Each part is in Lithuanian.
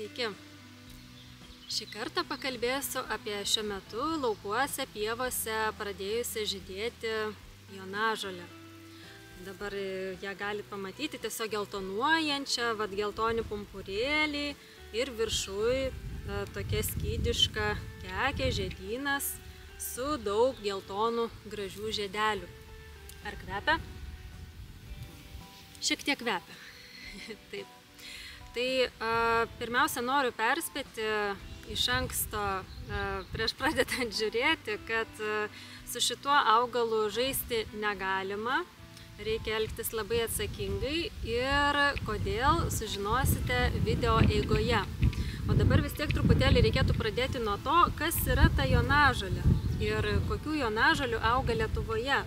Sveiki! Šį kartą pakalbėsiu apie šiuo metu laukuose, pievose pradėjusią žydėti jonažolę. Dabar ją galite pamatyti tiesiog geltonuojančią, geltoni pumpurėliai ir viršuj tokia skydiška kekė, žiedynas su daug geltonų gražių žiedelių. Ar kvepia? Šiek tiek kvepia. Taip. Tai pirmiausia noriu perspėti iš anksto prieš pradedant žiūrėti, kad su šituo augalu žaisti negalima, reikia elgtis labai atsakingai ir kodėl sužinosite video eigoje. O dabar vis tiek truputėlį reikėtų pradėti nuo to, kas yra ta jonažolė ir kokių jonažolių auga Lietuvoje.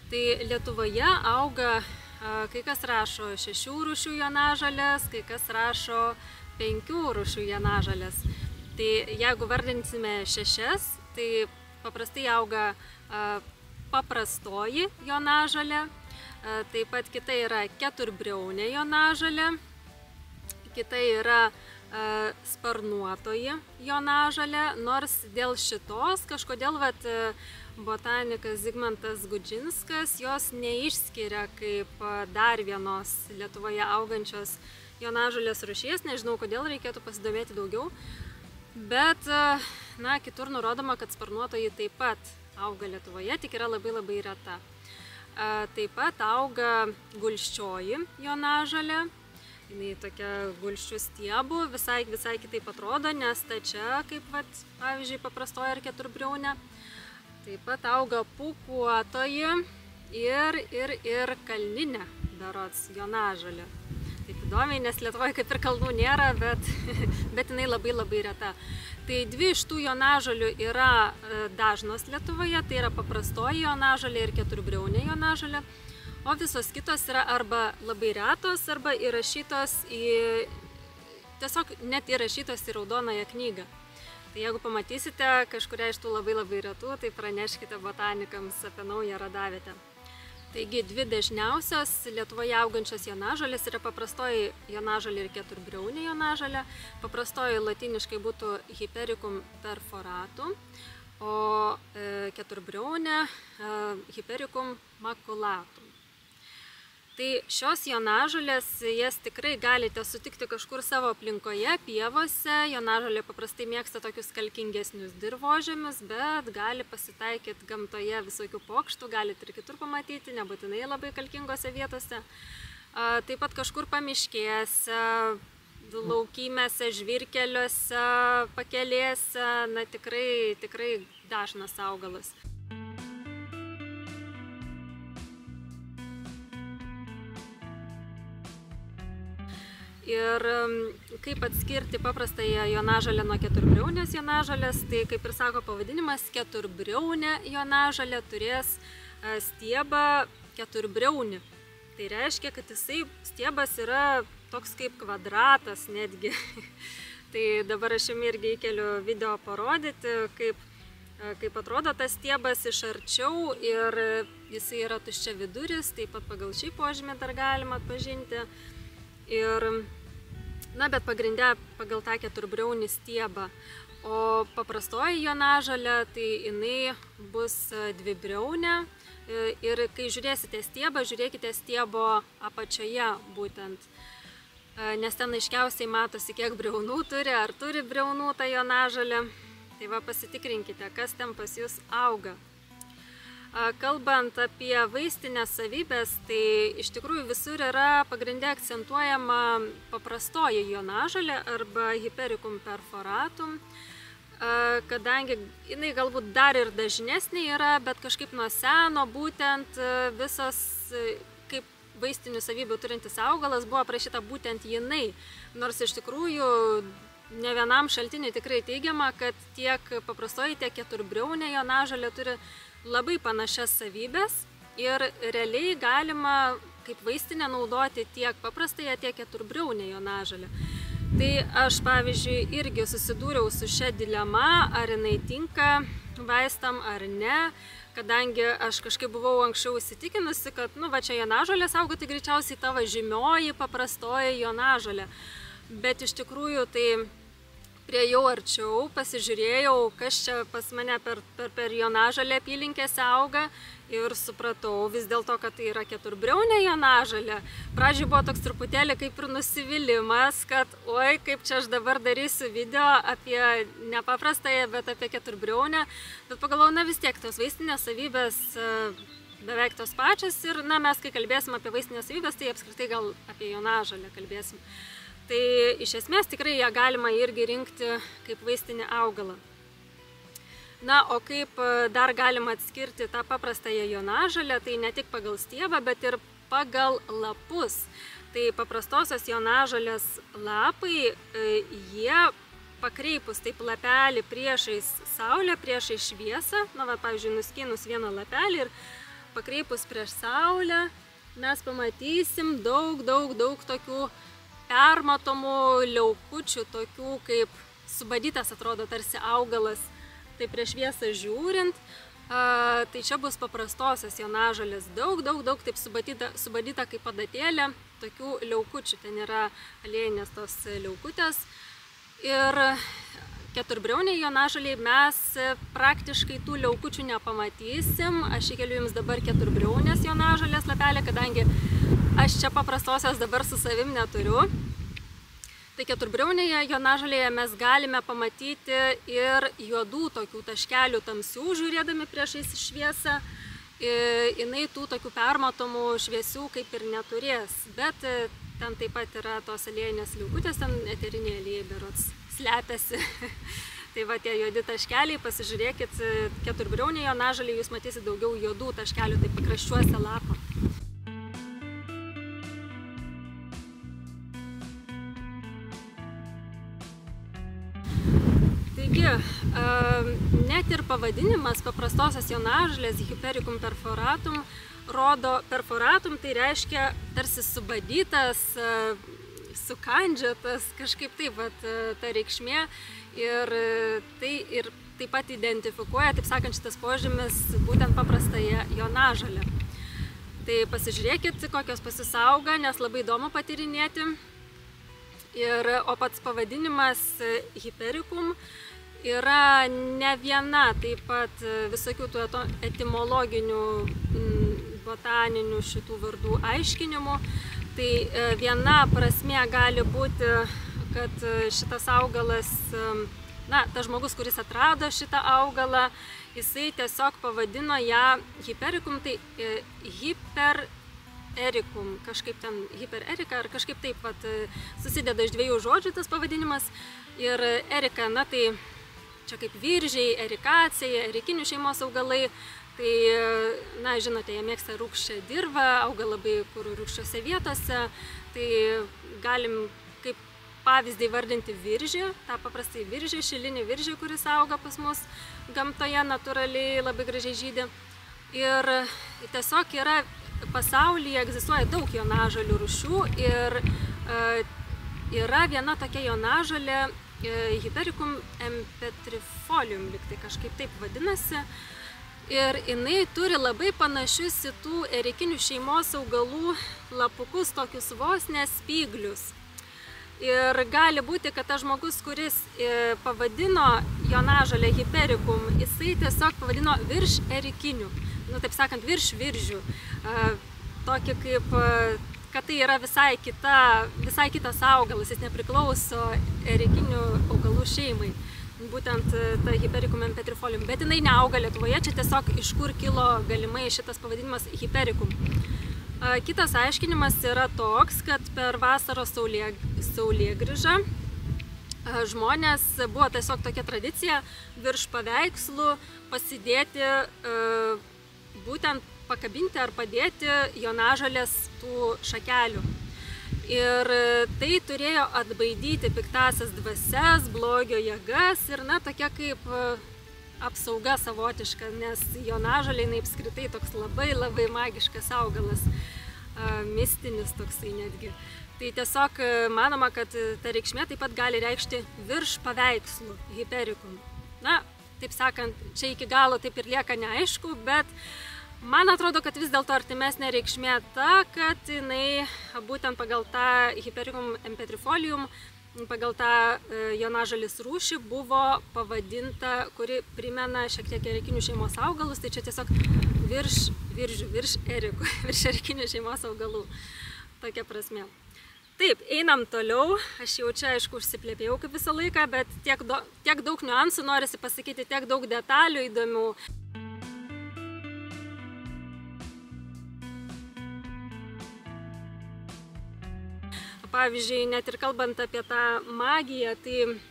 Tai Lietuvoje auga, kai kas rašo 6 rūšių jonažolės, kai kas rašo 5 rūšių jonažolės. Tai jeigu vardinsime 6, tai paprastai auga paprastoji jonažolė, taip pat kita yra keturbriaunė jonažolė, kita yra sparnuotoji jonažolė, nors dėl šitos kažkodėl botanikas Zigmantas Gudžinskas jos neišskiria kaip dar vienos Lietuvoje augančios jonažolės rūšies, nežinau kodėl, reikėtų pasidomėti daugiau, bet kitur nurodoma, kad sparnuotoji taip pat auga Lietuvoje, tik yra labai reta. Taip pat auga gulsčioji jonažolė. Jinai tokia gulsčių stiebų, visai kitaip atrodo, nes stačia, kaip pavyzdžiui paprastoji ar keturbriaunė. Taip pat auga pūkuotoji ir kalninė berods jonažolė. Taip įdomiai, nes Lietuvoje kaip ir kalnų nėra, bet jinai labai reta. Tai 2 iš tų jonažolių yra dažnos Lietuvoje, tai yra paprastoji jonažolė ir keturbriaunė jonažolė. O visos kitos yra arba labai retos, arba tiesiog net įrašytos į raudonąją knygą. Tai jeigu pamatysite kažkurią iš tų labai retų, tai praneškite botanikams apie naują radavietę. Taigi 2 dažniausios Lietuvoje augančios jonažolės yra paprastoji jonažolė ir keturbriaunė jonažolė. Paprastoji latiniškai būtų Hypericum perforatum, o keturbriaunė Hypericum maculatum. Tai šios jonažolės, jas tikrai galite sutikti kažkur savo aplinkoje, pievose. Jonažolė paprastai mėgsta tokius kalkingesnius dirvožemius, bet gali pasitaikyti gamtoje visokių pokštų, galite ir kitur pamatyti, nebūtinai labai kalkingose vietose. Taip pat kažkur pamiškėse, laukymėse, žvyrkeliuose, pakelėse, tikrai dažnas augalas. Ir kaip atskirti paprastąją jonažolę nuo keturbriaunės jonažolės, tai kaip ir sako pavadinimas, keturbriaunė jonažolė turės stiebą keturbriaunį. Tai reiškia, kad stiebas yra toks kaip kvadratas netgi. Tai dabar aš jums irgi įkeliu video parodyti, kaip atrodo tas stiebas iš arčiau ir jisai yra tuščiaviduris, taip pat pagal šį požymį dar galima atpažinti. Bet pagrinde pagal tą keturbriaunį stiebą. O paprastoji jonažolė, tai jinai bus dvibriaunė. Ir kai žiūrėsite stiebą, žiūrėkite stiebo apačioje būtent. Nes ten aiškiausiai matosi, kiek briaunų turi, ar turi briaunų ta jonažolė. Tai pasitikrinkite, kas ten pas jūs auga. Kalbant apie vaistinės savybės, tai iš tikrųjų visur yra pagrinde akcentuojama paprastoji jonažolė arba Hypericum perforatum, kadangi jinai galbūt dar ir dažnesnė yra, bet kažkaip nuo seno būtent visas kaip vaistinių savybių turintis augalas buvo aprašyta būtent jinai, nors iš tikrųjų ne vienam šaltiniui tikrai teigiama, kad tiek paprastoji, tiek keturbriaunė jonažolė turi labai panašias savybės ir realiai galima kaip vaistinę naudoti tiek paprastąją, tiek keturbriaunę jonažolę. Tai aš pavyzdžiui irgi susidūriau su šia dilema, ar jinai tinka vaistam ar ne, kadangi aš kažkaip buvau anksčiau įsitikinusi, kad, va čia jonažolė auga, tai greičiausiai tavo žymioji paprastoji jonažolė. Bet iš tikrųjų tai priejau arčiau, pasižiūrėjau, kas čia pas mane per jonažolę apylinkėse auga ir supratau vis dėlto, kad tai yra keturbriaunė jonažolė. Pradžioj buvo toks truputėlį kaip ir nusivylimas, kad oi, kaip čia aš dabar darysiu video apie nepaprastąją, bet apie keturbriaunę. Bet pagalvojau, vis tiek tos vaistinės savybės beveik tos pačios ir mes, kai kalbėsim apie vaistinės savybės, tai apskritai gal apie jonažolę kalbėsim. Tai iš esmės tikrai ją galima irgi rinkti kaip vaistinį augalą. O kaip dar galima atskirti tą paprastąją jonažolę, tai ne tik pagal stiebą, bet ir pagal lapus. Tai paprastosios jonažolės lapai, jie pakreipus taip lapelį priešais saulę, priešais šviesą, pavyzdžiui, nuskynus vieną lapelį ir pakreipus prieš saulę, mes pamatysim daug tokių permatomų liaukučių, tokių kaip subadytas atrodo tarsi augalas, tai prieš šviesą žiūrint, tai čia bus paprastosios jonažolės daug, taip subadyta kaip adatėlė, tokių liaukučių, ten yra aliejinės tos liaukutės. Ir keturbriauniai jonažoliai mes praktiškai tų liaukučių nepamatysim, aš įkeliu jums dabar keturbriaunės jonažolės lapelį, kadangi aš čia paprastosios dabar su savim neturiu. Tai keturbriaunėje jonažolėje mes galime pamatyti ir juodų tokių taškelių tamsių, žiūrėdami priešais šviesą. Jinai tų tokių permatomų šviesių kaip ir neturės, bet ten taip pat yra tos aliejinės liaukutės, ten eteriniai aliejai berods slepiasi. Tai va tie juodi taškeliai, pasižiūrėkit, keturbriaunėje jonažolėje jūs matysit daugiau juodų taškelių, tai pakraščiuose lapo. Taigi, net ir pavadinimas paprastosios jonažolės Hipericum perforatum rodo perforatum, tai reiškia tarsi subadytas, sukandžiotas, kažkaip taip ta reikšmė ir tai ir taip pat identifikuoja, taip sakant, šitas požymis būtent paprastąją jonažolę. Tai pasižiūrėkit, kokios pasisauga, nes labai įdomu patyrinėti. O pats pavadinimas Hipericum yra ne viena, taip pat visokių tų etimologinių, botaninių šitų vardų aiškinimų. Tai viena prasmė gali būti, kad šitas augalas, tas žmogus, kuris atrado šitą augalą, jisai tiesiog pavadino ją Hipericum, tai Hipericum, kažkaip ten Hipererika, ar kažkaip taip susideda iš dviejų žodžių tas pavadinimas. Ir erika, tai čia kaip viržiai, erikacija, erikinių šeimos augalai. Tai, žinote, jie mėgsta rūgščią dirvą, auga labai kur rūgščiose vietose. Tai galim kaip pavyzdį vardinti viržį, tą paprastai viržį, šilinį viržį, kuris auga pas mus gamtoje, natūraliai labai gražiai žydi. Ir tiesiog yra pasaulyje egzistuoja daug jonažolių rūšių ir yra viena tokia jonažolė Hipericum empetrifolium, lyg tai kažkaip taip vadinasi. Ir jinai turi labai panašius į tų erikinių šeimos augalų lapukus, tokius vos nespyglius. Ir gali būti, kad tas žmogus, kuris pavadino jonažolę Hipericum, jisai tiesiog pavadino virš erikinių. Taip sakant, virš viržių. Tokį kaip, kad tai yra visai kitas augalas, jis nepriklauso erikinių augalų šeimai. Būtent ta Hipericum empetrifolium. Bet jinai neauga Lietuvoje, čia tiesiog iš kur kilo galimai šitas pavadinimas Hipericum. Kitas aiškinimas yra toks, kad per vasaros saulėgrįžą žmonės buvo tiesiog tokia tradicija virš paveikslų pasidėti, būtent pakabinti ar padėti jonažolės tų šakelių. Ir tai turėjo atbaidyti piktąsias dvasias, blogio jėgas ir tokia kaip apsauga savotiška, nes jonažolė apskritai toks labai magiškas augalas, mistinis toksai netgi. Tai tiesiog manoma, kad ta reikšmė taip pat gali reikšti virš paveikslų Hipericum. taip sakant, čia iki galo taip ir lieka neaišku, bet man atrodo, kad vis dėlto artimesnė reikšmė ta, kad jinai būtent pagal tą Hypericum empedrifolium, pagal tą jonažolės rūšį buvo pavadinta, kuri primena šiek tiek erikinių šeimos augalus, tai čia tiesiog virš erikinių šeimos augalų. Tokia prasme. Taip, einam toliau. Aš jau čia, aišku, užsiplėpėjau kaip visą laiką, bet tiek daug niuansų norisi pasakyti, tiek daug detalių įdomių. Pavyzdžiui, net ir kalbant apie tą magiją, tai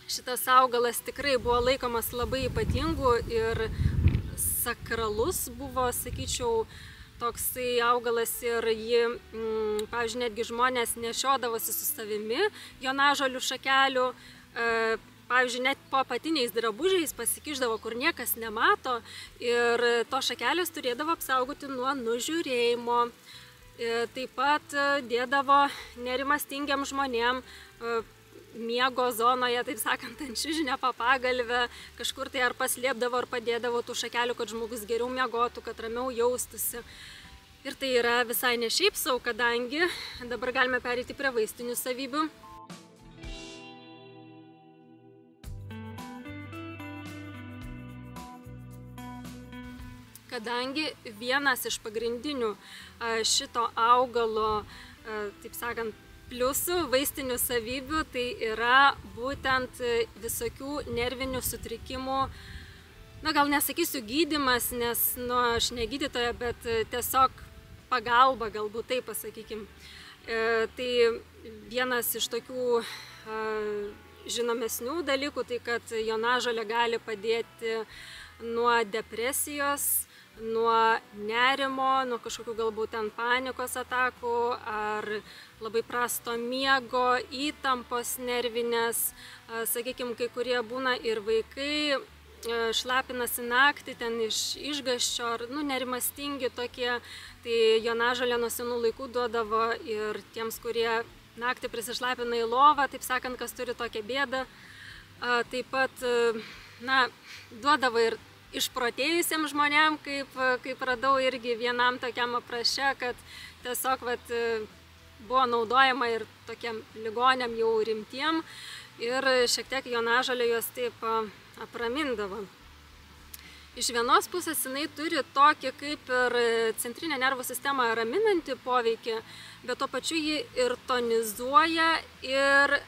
šitas augalas tikrai buvo laikomas labai ypatingu ir sakralus buvo, sakyčiau, toksai augalas ir jį, pavyzdžiui, netgi žmonės nešiodavosi su savimi jonažolių šakelių, pavyzdžiui, net po apatiniais drabužiais pasikišdavo, kur niekas nemato ir to šakelės turėdavo apsaugoti nuo nužiūrėjimo. Taip pat dėdavo nerimastingiam žmonėm miego zonoje, taip sakant, ant čiužinio papagalvę, kažkur tai ar paslėpdavo, ar padėdavo tų šakelių, kad žmogus geriau miegotų, kad ramiau jaustųsi. Ir tai yra visai ne šiaip sau, kadangi dabar galime pereiti prie vaistinių savybių. Kadangi vienas iš pagrindinių šito augalo, taip sakant, pliusų, vaistinių savybių, tai yra būtent visokių nervinių sutrikimų, na gal nesakysiu gydymas, nes aš ne gydytoja, bet tiesiog pagalba, galbūt taip pasakykim. Tai vienas iš tokių žinomesnių dalykų, tai kad jonažolė gali padėti nuo depresijos, nuo nerimo, nuo kažkokių galbūt ten panikos atakų ar labai prasto miego, įtampos nervinės. Sakykime, kai kurie būna ir vaikai šlapinasi naktį ten iš išgąsčio ar nerimastingi tokie, tai jonažolė nuo senų laikų duodavo ir tiems, kurie naktį prisišlapina į lovą, taip sakant, kas turi tokią bėdą. Taip pat, duodavo ir išprotėjusiems žmonėm, kaip radau irgi vienam tokiam apraše, kad tiesiog buvo naudojama ir tokiam ligonėm jau rimtiem ir šiek tiek jonažolė juos taip apramindavo. Iš vienos pusės jinai turi tokį kaip ir centrinę nervų sistemą raminantį poveikį, bet tuo pačiu jį ir tonizuoja ir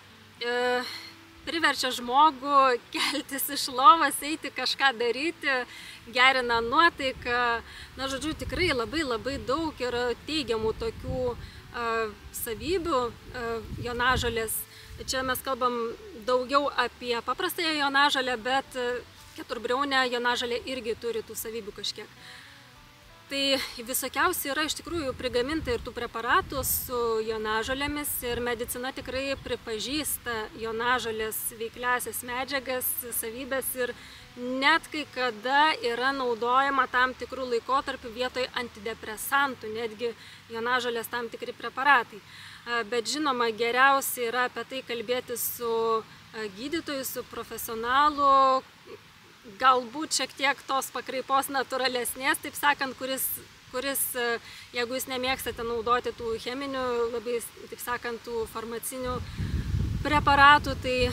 priverčia žmogų keltis iš lovos, eiti kažką daryti, gerina nuotaiką. Na, žodžiu, tikrai labai daug yra teigiamų tokių savybių jonažolės. Čia mes kalbam daugiau apie paprastąją jonažolę, bet keturbriaunė jonažolė irgi turi tų savybių kažkiek. Tai visokiausiai yra iš tikrųjų prigaminta ir tų preparatų su jonažolėmis ir medicina tikrai pripažįsta jonažolės veikliąsias medžiagas, savybės ir net kai kada yra naudojama tam tikrų laikotarpių vietoj antidepresantų, netgi jonažolės tam tikri preparatai. Bet žinoma, geriausia yra apie tai kalbėti su gydytoju, su profesionalu, galbūt šiek tiek tos pakraipos natūralesnės, taip sakant, kuris, jeigu jūs nemėgstate naudoti tų cheminių, labai, taip sakant, tų farmacinių preparatų, tai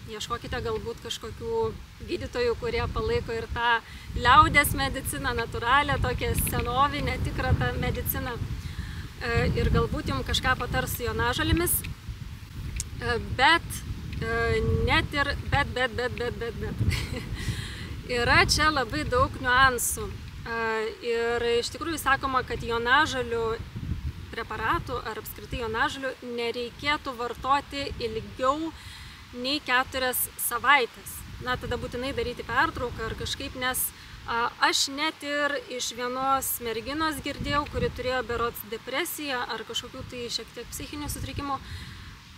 ieškokite galbūt kažkokių gydytojų, kurie palaiko ir tą liaudės mediciną, natūralią, tokią senovinę, tikrą tą mediciną. Ir galbūt jums kažką patars su jonažolėmis, bet yra čia labai daug niuansų. Ir iš tikrųjų sakoma, kad jonažolių preparatų ar apskritai jonažolių nereikėtų vartoti ilgiau nei 4 savaitės. Na, tada būtinai daryti pertrauką ar kažkaip, nes aš net ir iš vienos merginos girdėjau, kuri turėjo berods depresiją ar kažkokių tai šiek tiek psichinių sutrikimų,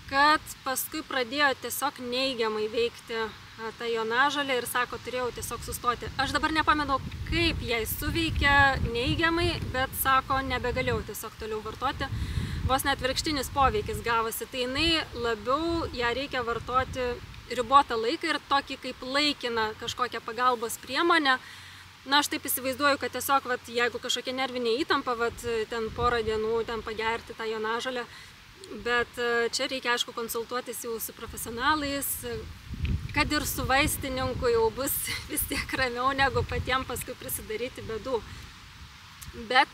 kad paskui pradėjo tiesiog neigiamai veikti tą jonažolę ir sako, turėjau tiesiog sustoti. Aš dabar nepamenu, kaip jai suveikė neigiamai, bet sako, nebegalėjau tiesiog toliau vartoti. Vos net atvirkštinis poveikis gavosi, tai jinai labiau ją reikia vartoti ribotą laiką ir tokį kaip laikiną kažkokią pagalbos priemonę. Na, aš taip įsivaizduoju, kad tiesiog, vat, jeigu kažkokia nervinė įtampa, vat, ten porą dienų ten pagerti tą jonažolę, bet čia reikia, aišku, konsultuotis jau su profesionalais, kad ir su vaistininku jau bus vis tiek ramiau, negu patiems paskui prisidaryti bėdų. Bet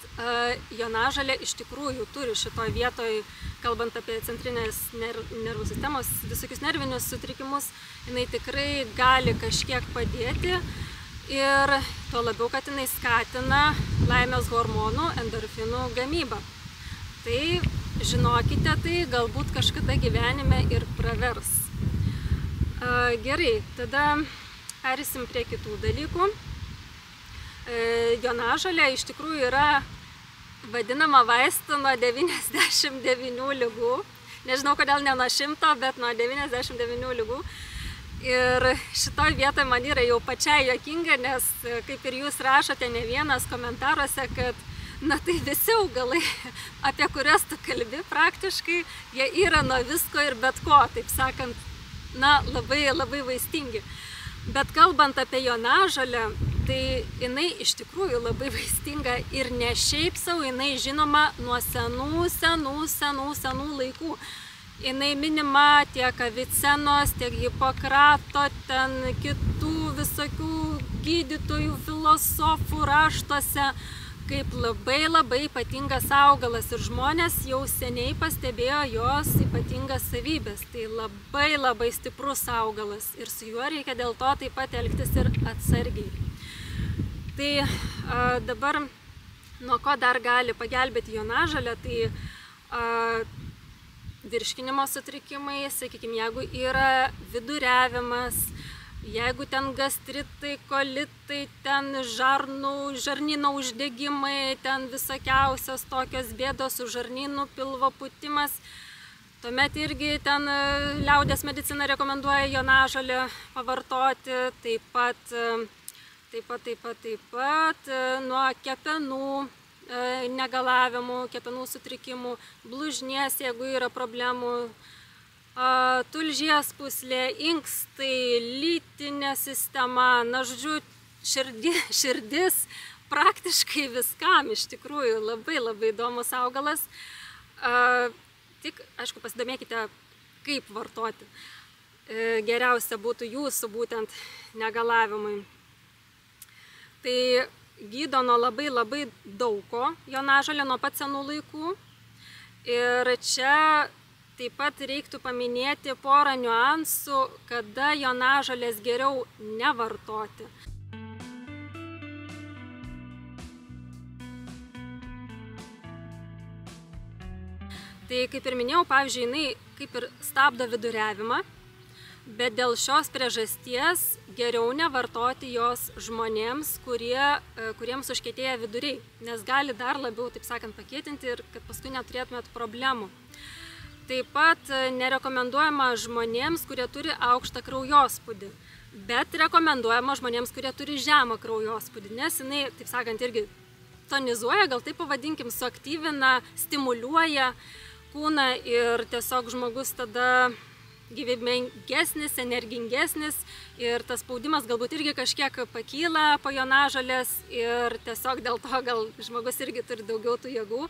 jonažolė iš tikrųjų turi šitoj vietoj, kalbant apie centrinės nervų sistemos, visokius nervinius sutrikimus, jinai tikrai gali kažkiek padėti. Ir tuo labiau, kad jinai skatina laimės hormonų, endorfinų gamybą. Tai žinokite, tai galbūt kažkada gyvenime ir pravers. Gerai, tada perėsim prie kitų dalykų. Jonažolė iš tikrųjų yra vadinama vaistu nuo 99 ligų. Nežinau, kodėl ne nuo 100, bet nuo 99 ligų. Ir šitoj vietoje man yra jau pačiai juokinga, nes kaip ir jūs rašote ne vienas komentaruose, kad na tai visi augalai, apie kurias tu kalbi praktiškai, jie yra nuo visko ir bet ko, taip sakant, na labai vaistingi. Bet kalbant apie jonažolę, tai jinai iš tikrųjų labai vaistinga ir ne šiaip sau, jinai žinoma nuo senų laikų. Jinai minima tiek Avicenos, tiek Hipokrato, ten kitų visokių gydytojų, filosofų raštuose, kaip labai ypatingas augalas ir žmonės jau seniai pastebėjo jos ypatingas savybės. Tai labai stiprus augalas ir su juo reikia dėl to taip pat elgtis ir atsargiai. Tai dabar nuo ko dar gali pagelbėti jonažolė, tai virškinimo sutrikimai, sakykime, jeigu yra viduriavimas, jeigu ten gastritai, kolitai, ten žarnyno uždegimai, ten visokiausios tokios bėdos su žarnynu, pilvo pūtimas, tuomet irgi ten liaudies medicina rekomenduoja jonažolę pavartoti, taip pat nuo kepenų negalavimų, kepenų sutrikimų, blužnies, jeigu yra problemų, tulžies pūslė, inkstai, lytinė sistema, na žodžiu, širdis, praktiškai viskam iš tikrųjų labai įdomus augalas. Tik, aišku, pasidomėkite, kaip vartoti. Geriausia būtų jūsų būtent negalavimui. Tai gydo nuo labai daug ko jonažolė nuo pat senų laikų. Ir čia taip pat reiktų paminėti porą niuansų, kada jonažolės geriau nevartoti. Tai kaip ir minėjau, pavyzdžiui, jinai kaip ir stabdo viduriavimą, bet dėl šios priežasties geriau nevartoti jos žmonėms, kuriems užkietėja viduriai, nes gali dar labiau, taip sakant, pakietinti ir kad paskui neturėtumėt problemų. Taip pat nerekomenduojama žmonėms, kurie turi aukštą kraujospūdį, bet rekomenduojama žmonėms, kurie turi žemą kraujospūdį, nes jinai, taip sakant, irgi tonizuoja, gal taip pavadinkim, suaktyvina, stimuliuoja kūną ir tiesiog žmogus tada gyvybingesnis, energingesnis ir tas spaudimas galbūt irgi kažkiek pakyla po jonažolės ir tiesiog dėl to gal žmogus irgi turi daugiau tų jėgų.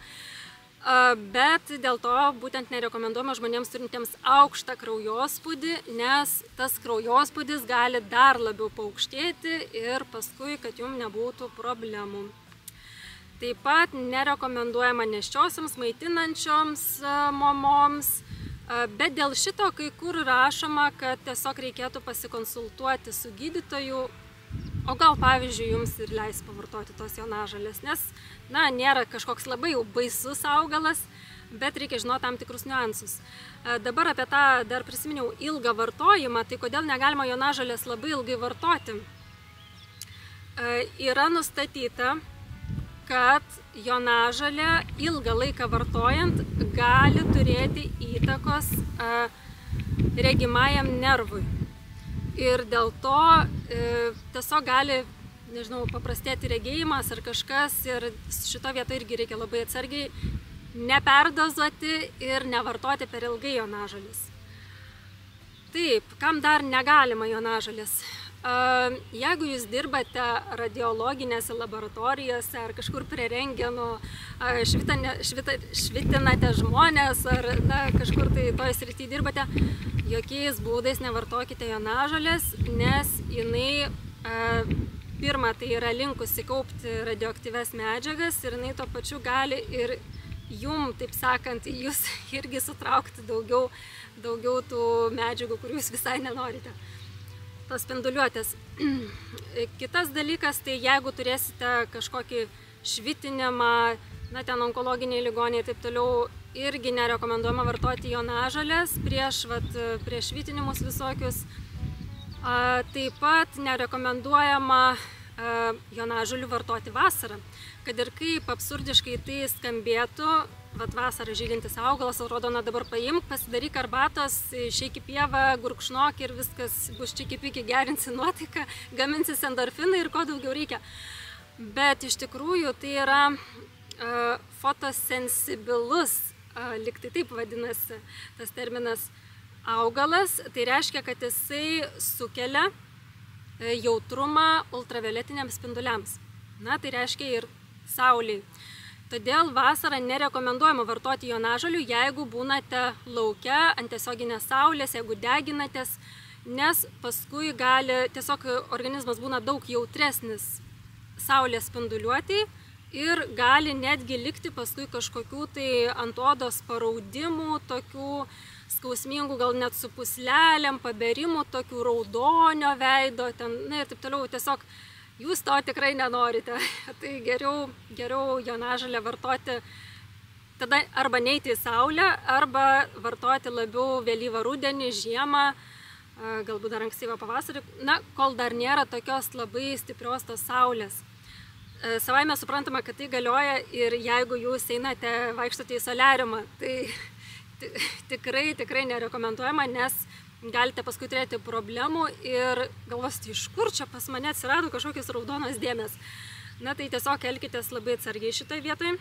Bet dėl to būtent nerekomenduojama žmonėms turintiems aukštą kraujospūdį, nes tas kraujospūdis gali dar labiau paaukštėti ir paskui, kad jums nebūtų problemų. Taip pat nerekomenduojama nėščiosioms, maitinančioms mamoms, bet dėl šito kai kur rašoma, kad tiesiog reikėtų pasikonsultuoti su gydytoju, o gal pavyzdžiui jums ir leis pavartoti tos jonažolės, nes na, nėra kažkoks labai jau baisus augalas, bet reikia žinoti tam tikrus niuansus. Dabar apie tą dar prisiminiau ilgą vartojimą, tai kodėl negalima jonažolės labai ilgai vartoti? Yra nustatyta, kad jonažolė ilgą laiką vartojant gali turėti įtakos regimajam nervui. Ir dėl to tiesiog gali, nežinau, paprastėti regėjimas ar kažkas ir šito vietoje irgi reikia labai atsargiai neperdozuoti ir nevartoti per ilgai jonažolės. Taip, kam dar negalima jonažolės? Jeigu jūs dirbate radiologinėse laboratorijose ar kažkur prie rentgenų, švitinate žmonės ar kažkur tai toj srityje dirbate, jokiais būdais nevartokite jonažolės, nes jinai pirma tai yra linkusi kaupti radioaktyvias medžiagas ir jinai tuo pačiu gali ir jum, taip sakant, jūs irgi sutraukti daugiau tų medžiagų, kurių jūs visai nenorite. Tos spinduliuotės. Kitas dalykas, tai jeigu turėsite kažkokį švitinimą, ten onkologiniai ligoniai ir taip toliau, irgi nerekomenduojama vartoti jonažolės prieš švitinimus visokius. Taip pat nerekomenduojama jonažolių vartoti vasarą. Kad ir kaip absurdiškai tai skambėtų, vasarą žydintis augalas, atrodo, dabar paimk, pasidaryk arbatos, išeik į pievą, gurkšnok ir viskas bus čiki-piki, gerinsi nuotaiką, gaminsis endorfinai ir ko daugiau reikia. Bet iš tikrųjų tai yra fotosensibilus, lyg tai taip vadinasi tas terminas, augalas. Tai reiškia, kad jisai sukelia jautrumą ultravioletiniams spinduliams. Tai reiškia ir saulei. Todėl vasarą nerekomenduojama vartoti jonažolių, jeigu būnate lauke ant tiesioginės saulės, jeigu deginatės, nes paskui tiesiog organizmas būna daug jautresnis saulės spinduliuotei ir gali netgi likti paskui kažkokių tai ant odos paraudimų, tokių skausmingų, gal net su puslelėm, paberimų, tokių raudonio veido, ir taip toliau, tiesiog jūs to tikrai nenorite, tai geriau jonažolę vartoti tada arba neiti į saulę, arba vartoti labiau vėlyvą rudenį, žiemą, galbūt dar ankstyvą pavasarį, kol dar nėra tokios labai stiprios tos saulės. Savaime suprantama, kad tai galioja ir jeigu jūs einate vaikštote į soliariumą, tai tikrai nerekomenduojama, nes galite paskui turėti problemų ir galvosite, iš kur čia pas mane atsirado kažkokios raudonos dėmės. Tai tiesiog elkitės labai atsargiai šitoje vietoje.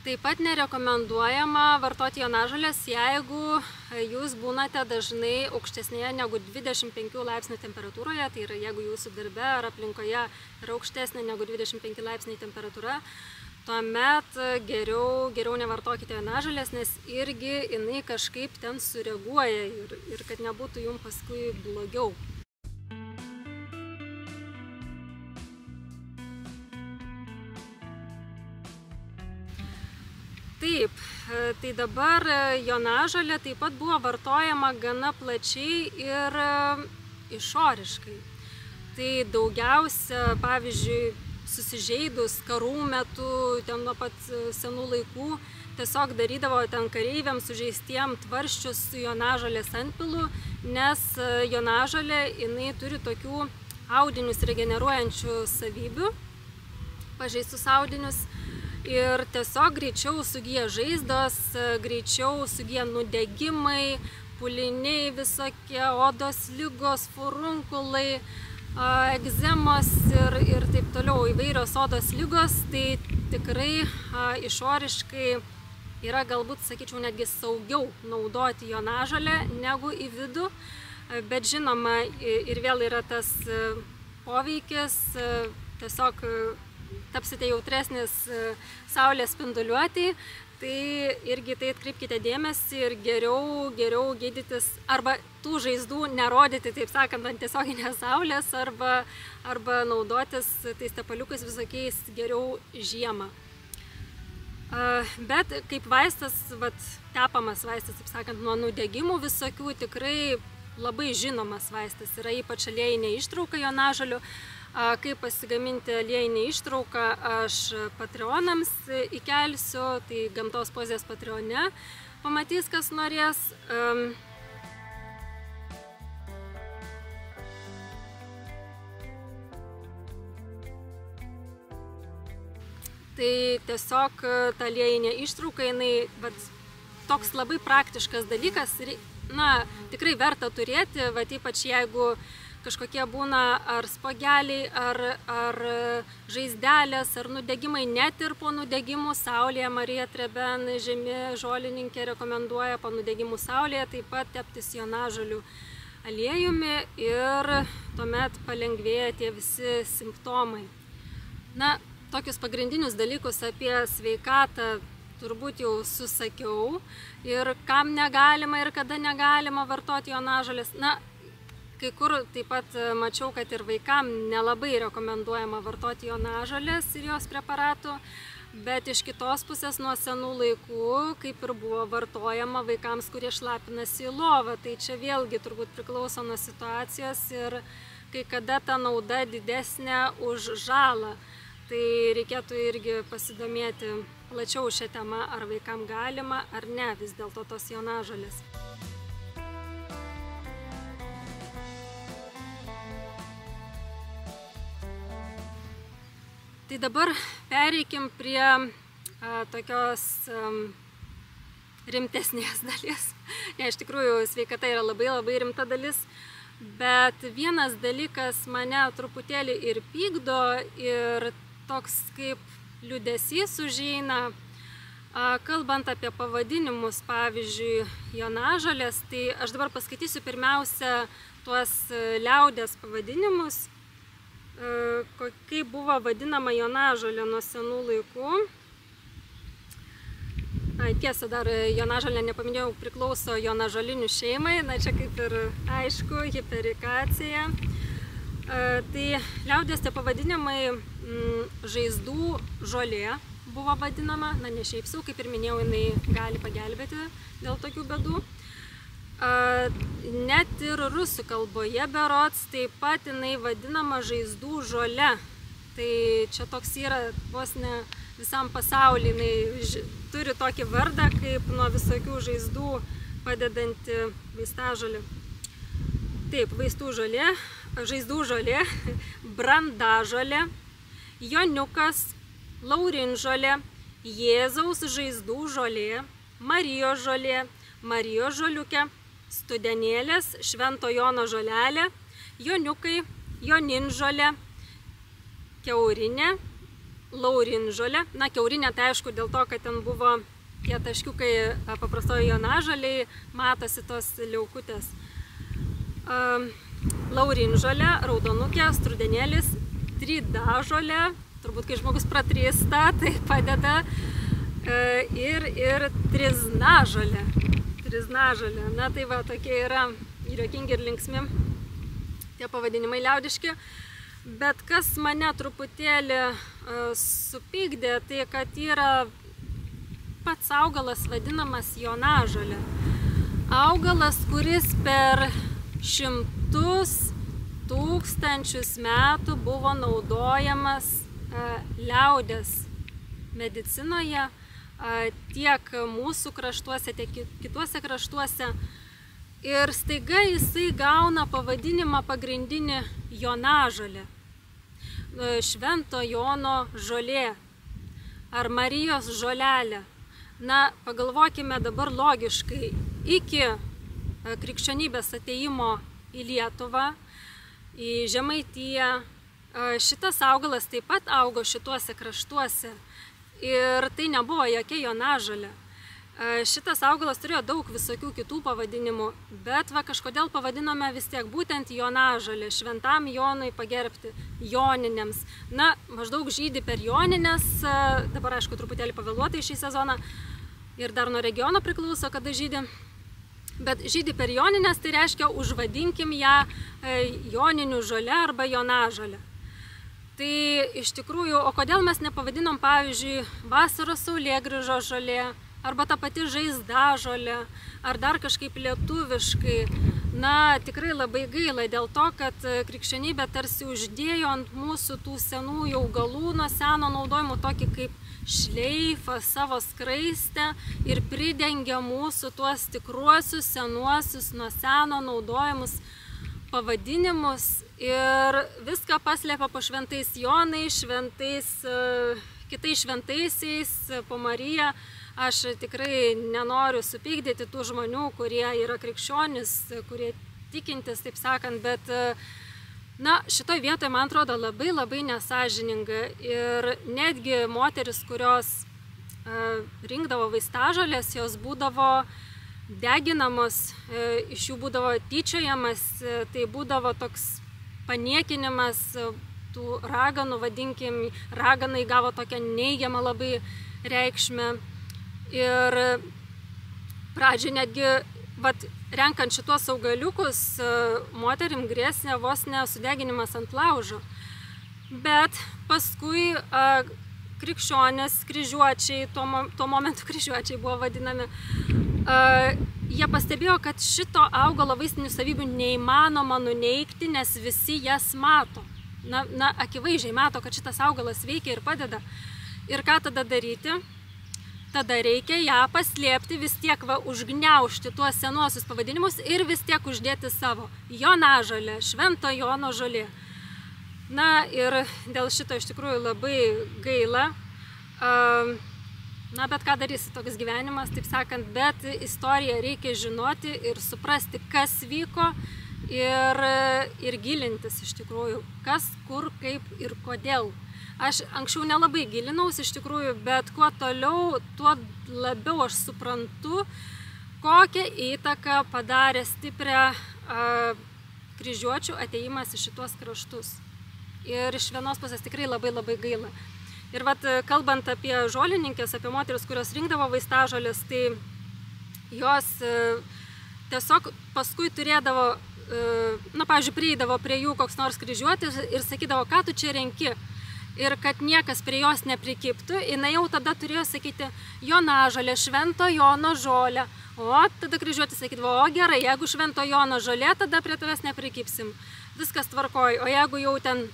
Taip pat nerekomenduojama vartoti jonažolės, jeigu jūs būnate dažnai aukštesnėje negu 25 laipsnių temperatūroje, tai yra jeigu jūsų darbe ar aplinkoje yra aukštesnė negu 25 laipsniai temperatūra, tuomet geriau nevartokite jonažolės, nes irgi jinai kažkaip ten sureaguoja ir kad nebūtų jums paskui blogiau. Taip, tai dabar jonažolė taip pat buvo vartojama gana plačiai ir išoriškai. Tai daugiausia, pavyzdžiui, susižeidus karų metu, ten nuo pat senų laikų, tiesiog darydavo ten kareiviams sužeistiem tvarsčius su jonažolės antpilu, nes jonažolė jinai turi tokių audinius regeneruojančių savybių, pažeistus audinius, ir tiesiog greičiau sugyja žaizdos, greičiau sugyja nudegimai, pūliniai visokie, odos ligos, furunkulai, egzemos ir taip toliau, įvairios odos ligos, tai tikrai išoriškai yra galbūt, sakyčiau, netgi saugiau naudoti jonažolę negu į vidų, bet žinoma ir vėl yra tas poveikis, tiesiog tapsite jautresnis saulės spinduliuotei, tai irgi tai atkreipkite dėmesį ir geriau gydytis arba tų žaizdų nerodyti, taip sakant, ant tiesioginės saulės arba naudotis tais tepaliukais visokiais geriau žiemą. Bet kaip vaistas, tepamas vaistas, taip sakant, nuo nudegimų visokių, tikrai labai žinomas vaistas yra ypač aliejinė ištrauka jonažolių. Kaip pasigaminti aliejinę ištrauką, aš Patreonams įkelsiu, tai Gamtos poezijos Patreone pamatys, kas norės. Tai tiesiog ta aliejinė ištrauka, jinai toks labai praktiškas dalykas, tikrai verta turėti, ypač jeigu kažkokie būna ar spogeliai, ar žaizdelės, ar nudegimai, net ir po nudegimų saulėje. Marija Treben, žymi žolininkė, rekomenduoja po nudegimų saulėje taip pat teptis jonažolių aliejumi ir tuomet palengvėja tie visi simptomai. Na, tokius pagrindinius dalykus apie sveikatą turbūt jau susakiau ir kam negalima ir kada negalima vartoti jonažolės. Na, kai kur taip pat mačiau, kad ir vaikam nelabai rekomenduojama vartoti jonažolės ir jos preparatų, bet iš kitos pusės nuo senų laikų kaip ir buvo vartojama vaikams, kurie šlapinasi į lovą. Tai čia vėlgi turbūt priklauso nuo situacijos ir kai kada ta nauda didesnė už žalą. Tai reikėtų irgi pasidomėti plačiau šią temą, ar vaikam galima ar ne vis dėlto tos jonažolės. Tai dabar pereikim prie tokios rimtesnės dalies. Ne, iš tikrųjų, sveikata yra labai rimta dalis, bet vienas dalykas mane truputėlį ir pykdo ir toks kaip liūdesys užeina, kalbant apie pavadinimus, pavyzdžiui, jonažolės, tai aš dabar paskaitysiu pirmiausia tuos liaudies pavadinimus, kaip buvo vadinama jonažolė nuo senų laikų. Tiesa, dar jonažolė, nepaminėjau, priklauso jonažolinių šeimai, na čia kaip ir aišku, hiperikacija. Tai liaudies tie pavadinimai žaizdų žolė buvo vadinama, na ne šiaip sau, kaip ir minėjau, jinai gali pagelbėti dėl tokių bėdų. Net ir rusų kalboje berods taip pat jinai vadinama žaizdų žole. Tai čia toks yra vos ne visam pasaulyje, jinai turi tokį vardą kaip nuo visokių žaizdų padedanti vaistažolė. Taip, vaistų žolė, žaizdų žolė, brandažolė, joniukas, laurinžolė, Jėzaus žaizdų žolė, Marijos žolė, Marijos žoliukė, studenėlės, Švento Jono žolelė, joniukai, joninžolė, kiaurinė, laurinžolė. Na, kiaurinė tai aišku dėl to, kad ten buvo tie taškiukai paprastojo jonažoliai, matosi tos liaukutės. Laurinžolė, raudonukė, strudenėlis, tridažolė, turbūt kai žmogus pratrįsta, tai padeda, ir triznažolė. Triznažolė. Na tai va, tokie yra juokingi ir linksmi tie pavadinimai liaudiški. Bet kas mane truputėlį supykdė, tai kad yra pats augalas vadinamas jonažolė. Augalas, kuris per šimtus tūkstančius metų buvo naudojamas liaudies medicinoje, tiek mūsų kraštuose, tiek kituose kraštuose. Ir staiga jisai gauna pavadinimą pagrindinį jonažolė. Švento Jono žolė ar Marijos žolelė. Na, pagalvokime dabar logiškai. Iki krikščionybės atėjimo į Lietuvą, į Žemaitiją, šitas augalas taip pat augo šituose kraštuose. Ir tai nebuvo jokia jonažolė. Šitas augalas turėjo daug visokių kitų pavadinimų, bet va kažkodėl pavadinome vis tiek būtent jonažolė, šventam Jonui pagerbti, joninėms. Na, maždaug žydi per joninės, dabar aišku truputėlį pavėluotai šį sezoną ir dar nuo regiono priklauso, kada žydi. Bet žydi per joninės, tai reiškia užvadinkim ją joninių žolė arba jonažolė. Tai iš tikrųjų, o kodėl mes nepavadinom, pavyzdžiui, vasaros saulėgrįžos žolė, arba ta pati žaizdažolė, ar dar kažkaip lietuviškai. Na, tikrai labai gaila dėl to, kad krikščionybė tarsi uždėjo ant mūsų tų senųjų augalų nuo seno naudojimų tokį kaip šleifą, savo skraistę ir pridengia mūsų tuos tikruosius, senuosius, nuo seno naudojimus pavadinimus ir viską paslėpia po šventais Jonais, kitais šventaisiais, po Mariją. Aš tikrai nenoriu supykdyti tų žmonių, kurie yra krikščionys, kurie tikintis, taip sakant, bet na, šitoj vietoje, man atrodo, labai nesąžininga ir netgi moteris, kurios rinkdavo vaistažolės, jos būdavo deginamos, iš jų būdavo tyčiojamas, tai būdavo toks paniekinimas tų raganų, vadinkim, raganai gavo tokią neigiamą labai reikšmę. Ir pradžiai netgi, renkant šitos augaliukus, moterim grėsė vos ne sudeginimas ant laužo. Bet paskui krikščionės, kryžiuočiai, tuo momentu kryžiuočiai buvo vadinami, jie pastebėjo, kad šito augalo vaistinių savybių neįmanoma nuneigti, nes visi jas mato. Na, akivaizdžiai mato, kad šitas augalas veikia ir padeda. Ir ką tada daryti? Tada reikia ją paslėpti, vis tiek užgniaužti tuos senuosius pavadinimus ir vis tiek uždėti savo. Jonažolė, Švento Jono žolė. Na ir dėl šito iš tikrųjų labai gaila. Na, bet ką darysi, toks gyvenimas, taip sakant, bet istoriją reikia žinoti ir suprasti, kas vyko ir gilintis iš tikrųjų, kas, kur, kaip ir kodėl. Aš anksčiau nelabai gilinausi iš tikrųjų, bet kuo toliau, tuo labiau aš suprantu, kokią įtaką padarė stiprią kryžiuočių atėjimas į šitos kraštus. Ir iš vienos pusės tikrai labai gaila. Ir kalbant apie žolininkės, apie moteris, kurios rinkdavo vaistažolės, tai jos tiesiog paskui turėdavo, pavyzdžiui, prieidavo prie jų koks nors kryžiuotis ir sakydavo, ką tu čia renki. Ir kad niekas prie jos neprikiptų, jinai jau tada turėjo sakyti Jonažolė, Švento Jono žolė. O tada kryžiuotis sakydavo, o gerai, jeigu Švento Jono žolė, tada prie tavęs neprikipsim. Viskas tvarkoj. O jeigu jau ten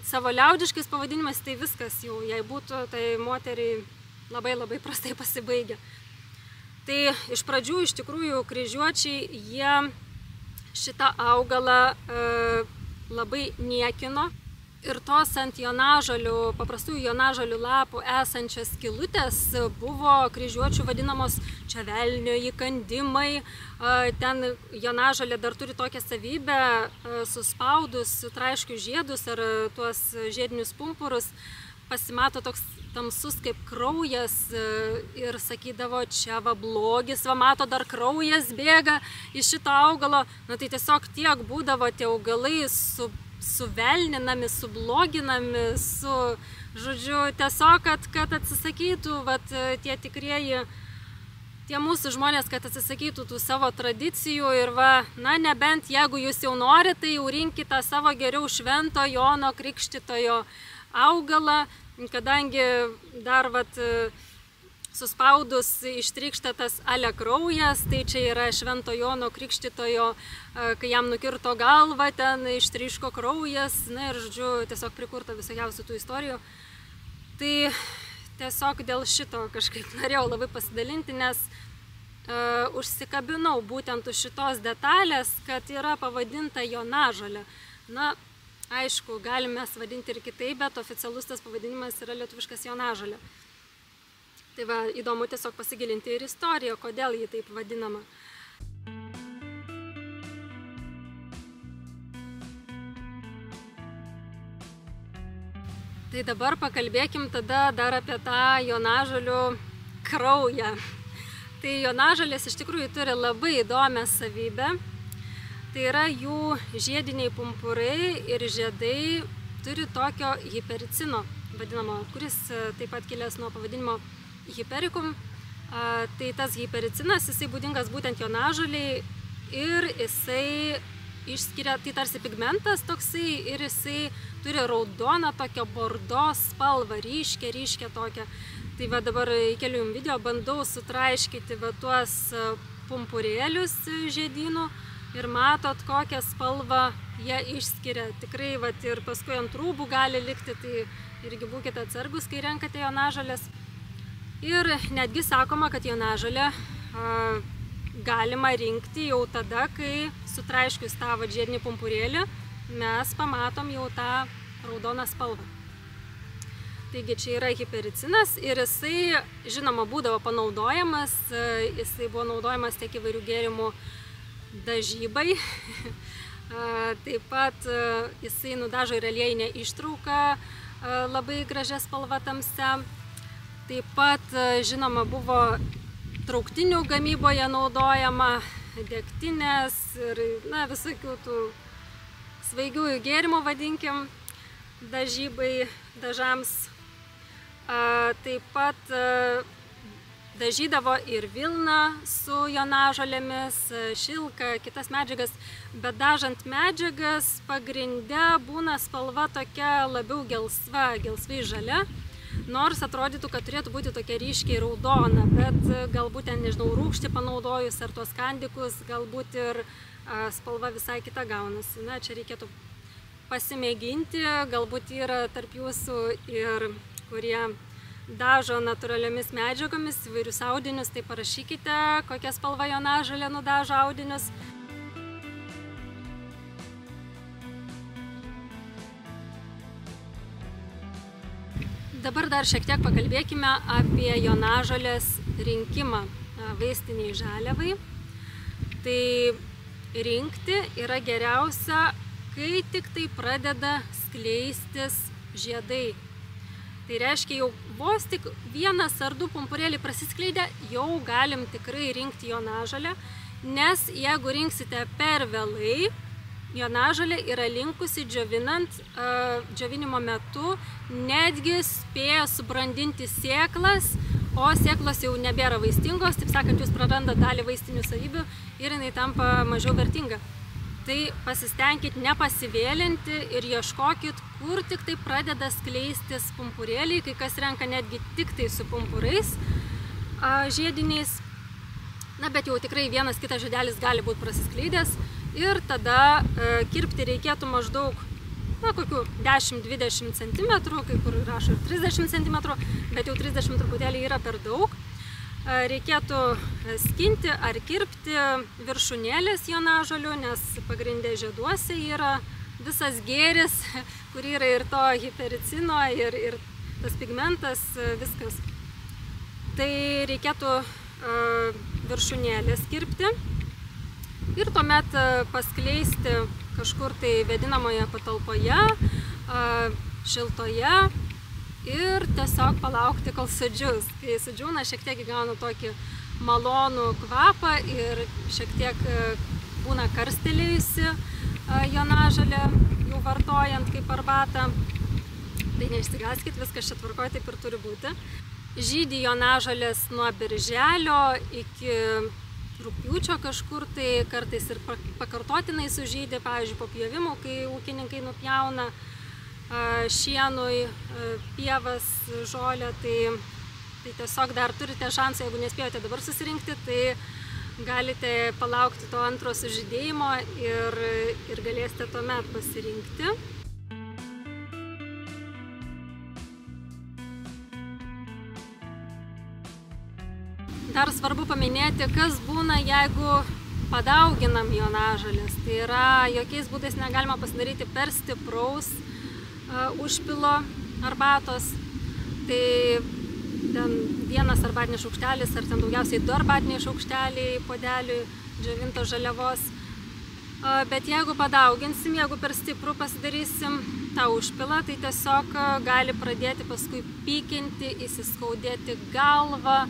savo liaudiškais pavadinimas, tai viskas jau, jei būtų, tai moteriai labai prastai pasibaigia. Tai iš pradžių, iš tikrųjų, kryžiuočiai, jie šitą augalą labai niekino. Ir tos ant jonažolių, paprastųjų jonažolių lapų esančias skylutės buvo kryžiuočių vadinamos čia velnio įkandimai. Ten jonažolė dar turi tokią savybę, suspaudus traiškius žiedus ar tuos žiedinius pumpurus, pasimato toks tamsus kaip kraujas ir sakydavo, čia blogis, mato dar kraujas bėga iš šito augalo. Na tai tiesiog tiek būdavo tie augalai suvelninami, subloginami, žodžiu, tiesiog, kad atsisakytų tie tikrieji, tie mūsų žmonės, kad atsisakytų tų savo tradicijų ir nebent jeigu jūs jau norite, tai jau rinkite savo geriau Švento Jono Krikštytojo augalą, kadangi dar suspaudus ištrykšta tas ale kraujas, tai čia yra Švento Jono Krikštytojo, kai jam nukirto galvą, ten ištryško kraujas, na ir, žodžiu, tiesiog prikurta visokiausių tų istorijų. Tai tiesiog dėl šito kažkaip norėjau labai pasidalinti, nes užsikabinau būtent už šitos detalės, kad yra pavadinta jonažolė. Na, aišku, galime vadinti ir kitaip, bet oficialus tas pavadinimas yra lietuviškas jonažolė. Tai įdomu tiesiog pasigilinti ir istoriją, kodėl ji taip vadinama. Tai dabar pakalbėkim tada dar apie tą jonažolių kraują. Tai jonažolės iš tikrųjų turi labai įdomią savybę. Tai yra jų žiediniai pumpurai ir žiedai turi tokio hipericino vadinamo, kuris taip pat kilęs nuo pavadinimo Hypericum. Tai tas hipericinas, jisai būdingas būtent jonažoliai ir jisai išskiria, tai tarsi pigmentas toksai ir jisai turi raudoną tokią bordo spalvą, ryškę tokią. Tai dabar įkeliu jums video, bandau sutraiškyti tuos pumpurėlius žiedynų ir matot, kokią spalvą jie išskiria. Tikrai ir paskui ant rūbų gali likti, tai irgi būkite atsargus, kai renkate jonažolės. Ir netgi sakoma, kad jonažolę galima rinkti jau tada, kai sutraiškius tą žiedinį pumpurėlį mes pamatom jau tą raudoną spalvą. Taigi čia yra hipericinas ir jisai, žinoma, būdavo panaudojamas, jisai buvo naudojamas tiek įvairių gėrimų dažybai. Taip pat jisai nudažo ir aliejinę ištrauką labai gražia spalva tamsia. Taip pat, žinoma, buvo trauktinių gamyboje naudojama degtinės ir visokių tų svaigiųjų gėrimų, vadinkim, dažybai, dažams. Taip pat dažydavo ir vilną su jonažolėmis, šilką, kitas medžiagas, bet dažant medžiagas pagrinde būna spalva tokia labiau gelsva, gelsvai žalia, nors atrodytų, kad turėtų būti tokia ryškiai raudona, bet galbūt ten, nežinau, rūgštį panaudojus ar tuos kandikus, galbūt ir spalva visai kita gaunasi. Na, čia reikėtų pasimėginti, galbūt yra tarp jūsų ir kurie dažo natūraliomis medžiagomis įvairius audinius, tai parašykite, kokia spalva jonažolė nudažo audinius. Dabar dar šiek tiek pakalbėkime apie jonažolės rinkimą vaistiniai žaliavai. Tai rinkti yra geriausia, kai tik tai pradeda skleistis žiedai. Tai reiškia, jau vos tik vienas ar du pumpurėliai prasiskleidę, jau galim tikrai rinkti jonažolę, nes jeigu rinksite per vėlai, jonažolė yra linkusi džiovinant, džiovinimo metu netgi spėja subrandinti sėklas, o sėklos jau nebėra vaistingos, taip sakant, jūs prarandat dalį vaistinių savybių ir jinai tampa mažiau vertinga. Tai pasistengkit nepasivėlinti ir ieškokit, kur tik tai pradeda skleistis pumpurėliai, kai kas renka netgi tik tai su pumpurais žiediniais. Na, bet jau tikrai vienas kitas žiedelis gali būti prasiskleidęs ir tada kirpti reikėtų maždaug, kokių 10-20 cm, kai kur rašo ir 30 cm, bet jau 30 truputėlį yra per daug. Reikėtų skinti ar kirpti viršūnėlės jonažolių, nes pagrindė žieduose yra visas gėris, kur yra ir to hipericino, ir tas pigmentas, viskas. Tai reikėtų viršūnėlės kirpti ir tuomet paskleisti kažkur tai vėdinamoje patalpoje, šiltoje, ir tiesiog palaukti, kol sudžius. Kai sudžiūna, šiek tiek įgauna tokį malonų kvapą ir šiek tiek būna karstelėjusi jonažolė, jau vartojant kaip arbatą. Tai neišsigąskit, viskas čia tvarkoje, taip ir turi būti. Žydi jonažolės nuo birželio iki rugpjūčio kažkur, tai kartais ir pakartotinai sužydi, pavyzdžiui, po pjovimų, kai ūkininkai nupjauna šienui, pievas, žolę, tai tiesiog dar turite šansą, jeigu nespėjote dabar susirinkti, tai galite palaukti to antro sužydėjimo ir galėsite tuomet pasirinkti. Dar svarbu paminėti, kas būna, jeigu padauginam jonažolės. Tai yra, jokiais būdais negalima pasidaryti per stipraus užpilo arbatos. Tai ten vienas arbatinis šaukštelis ar ten daugiausiai 2 arbatiniai šaukšteliai podeliui džiovintos žaliavos. Bet jeigu padauginsim, jeigu per stiprų pasidarysim tą užpilą, tai tiesiog gali pradėti paskui pykinti, įsiskaudėti galvą,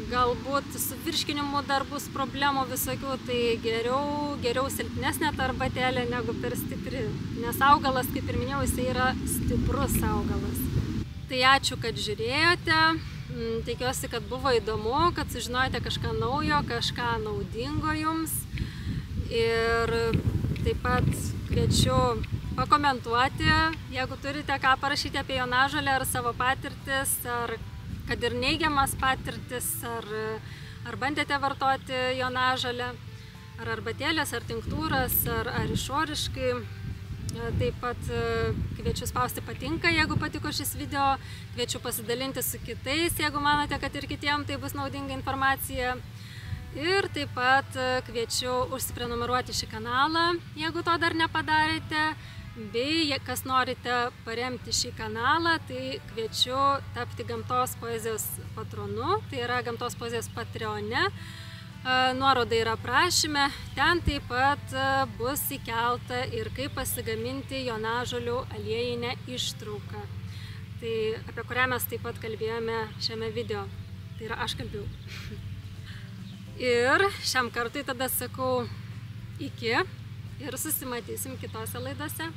galbūt su virškinimu dar bus problemų visokių, tai geriau silpnesnė ta arbatėlė negu per stipri, nes augalas, kaip ir minėjau, jisai yra stiprus augalas. Tai ačiū, kad žiūrėjote, tikiuosi, kad buvo įdomu, kad sužinojote kažką naujo, kažką naudingo jums ir taip pat kviečiu pakomentuoti, jeigu turite ką parašyti apie jonažolę ar savo patirtis, ar kad ir neigiamas patirtis, ar bandėte vartoti jonažolę, ar arbatėlės, ar tinktūras, ar išoriškai. Taip pat kviečiu spausti patinka, jeigu patiko šis video, kviečiu pasidalinti su kitais, jeigu manote, kad ir kitiems tai bus naudinga informacija. Ir taip pat kviečiu užsiprenumeruoti šį kanalą, jeigu to dar nepadarėte. Bei, kas norite paremti šį kanalą, tai kviečiu tapti Gamtos poezijos patronu, tai yra Gamtos poezijos Patreone. nuoroda yra aprašyme, ten taip pat bus įkelta ir kaip pasigaminti jonažolių aliejinę ištrauką. Tai apie kurią mes taip pat kalbėjome šiame video. Tai yra aš kalbėjau. Ir šiam kartui tada sakau iki ir susimatysim kitose laidose.